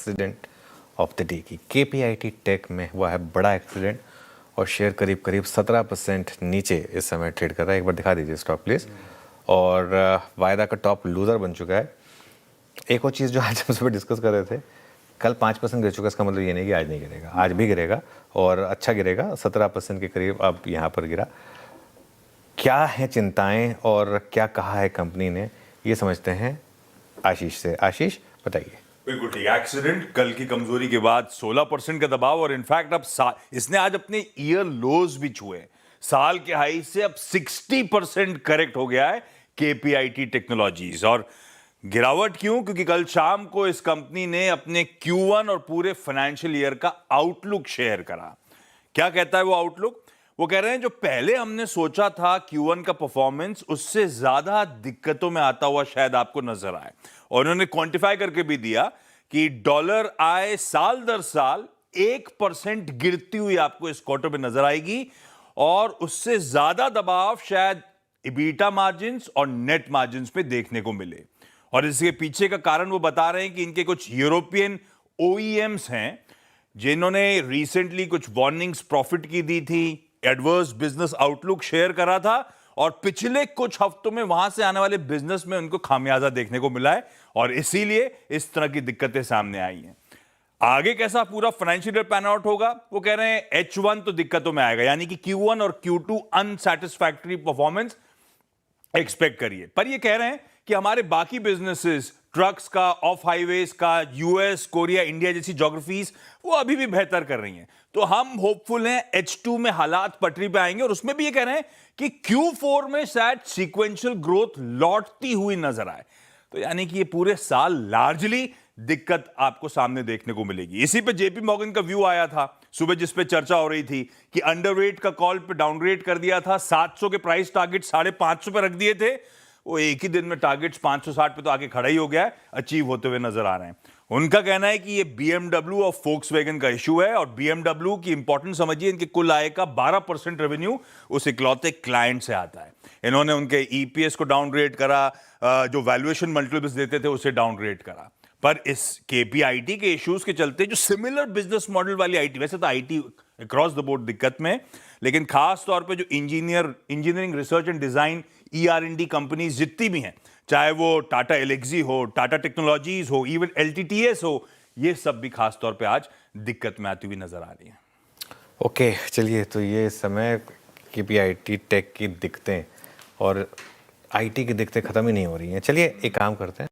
Accident of the day की। KPIT take में हुआ है बड़ा एक्सीडेंट और शेयर करीब करीब 17% नीचे इस समय ट्रेड कर रहा है। एक बार दिखा दीजिए स्टॉक प्लीज। और वायदा का टॉप लूजर बन चुका है। एक और चीज़ जो आज हम सुबह डिस्कस कर रहे थे, कल 5% गिर चुका है, इसका मतलब ये नहीं कि आज नहीं गिरेगा, आज भी गिरेगा और अच्छा गिरेगा। 17% के करीब अब यहाँ पर गिरा। क्या है चिंताएं और क्या कहा है कंपनी ने, ये समझते हैं आशीष से। आशीष बताइए। बिल्कुल ठीक। एक्सीडेंट, कल की कमजोरी के बाद 16% का दबाव और इनफैक्ट अब इसने आज अपने ईयर लोज भी छुए। साल के हाई से अब 60% करेक्ट हो गया है केपीआईटी टेक्नोलॉजीज। और गिरावट क्यों? क्योंकि कल शाम को इस कंपनी ने अपने Q1 और पूरे फाइनेंशियल ईयर का आउटलुक शेयर करा। क्या कहता है वो आउटलुक? वो कह रहे हैं जो पहले हमने सोचा था Q1 का परफॉर्मेंस, उससे ज्यादा दिक्कतों में आता हुआ शायद आपको नजर आए। और उन्होंने क्वांटिफाई करके भी दिया कि डॉलर आय साल दर साल 1% गिरती हुई आपको इस क्वार्टर में नजर आएगी और उससे ज्यादा दबाव शायद इबीटा मार्जिन्स और नेट मार्जिन्स पे देखने को मिले। और इसके पीछे का कारण वो बता रहे हैं कि इनके कुछ यूरोपियन OEMs हैं जिन्होंने रिसेंटली कुछ वार्निंग्स प्रॉफिट की दी थी, एडवर्स बिजनेस आउटलुक शेयर करा था और पिछले कुछ हफ्तों में वहां से आने वाले बिजनेस में उनको खामियाजा देखने को मिला है और इसीलिए इस तरह की दिक्कतें सामने आई हैं। आगे कैसा पूरा फाइनेंशियल ईयर पैन आउट होगा, वो कह रहे हैं H1 तो दिक्कतों में आएगा, यानी कि Q1 और Q2 अनसैटिस्फैक्टरी परफॉर्मेंस एक्सपेक्ट करिए। पर ये कह रहे हैं कि हमारे बाकी बिजनेसेस, ट्रक्स का, ऑफ हाईवेज का, यूएस, कोरिया, इंडिया जैसी ज्योग्राफीज वो अभी भी बेहतर कर रही हैं। तो हम होपफुल हैं H2 में हालात पटरी पे आएंगे। और उसमें भी ये कह रहे हैं कि Q4 में शायद सीक्वेंशियल ग्रोथ लौटती हुई नजर आए। तो यानी कि ये पूरे साल लार्जली दिक्कत आपको सामने देखने को मिलेगी। इसी पे जेपी मॉर्गन का व्यू आया था सुबह, जिस पे चर्चा हो रही थी कि अंडरवेट का कॉल पे डाउनग्रेड कर दिया था। 700 के प्राइस टारगेट 550 पे रख दिए थे, वो एक ही दिन में टारगेट्स 560 पे तो आके खड़ा ही हो गया है, अचीव होते हुए नजर आ रहे हैं। उनका कहना है कि ये BMW और फोक्सवैगन का इशू है और BMW की इंपॉर्टेंस समझिए, इनके कुल आय का 12% रेवेन्यू उस इकलौते क्लाइंट से आता है। इन्होंने उनके EPS को डाउनग्रेड करा, जो वैल्यूएशन मल्टीपल्स देते थे उसे डाउनग्रेड करा। पर इस केपीआईटी के इश्यूज के चलते जो सिमिलर बिजनेस मॉडल वाली आईटी, वैसे तो आईटी अक्रॉस द बोर्ड दिक्कत में, लेकिन खास तौर पे जो engineering research and design ER&D companies जितनी भी हैं, चाहे वो टाटा एलेक्सी हो, टाटा टेक्नोलॉजीज हो, इवन LTTS हो, ये सब भी खास तौर पे आज दिक्कत में आती हुई नजर आ रही है। ओके, चलिए, तो ये इस समय केपीआईटी टेक की दिक्कतें और आईटी की दिक्कतें खत्म ही नहीं हो रही हैं। चलिए एक काम करते हैं।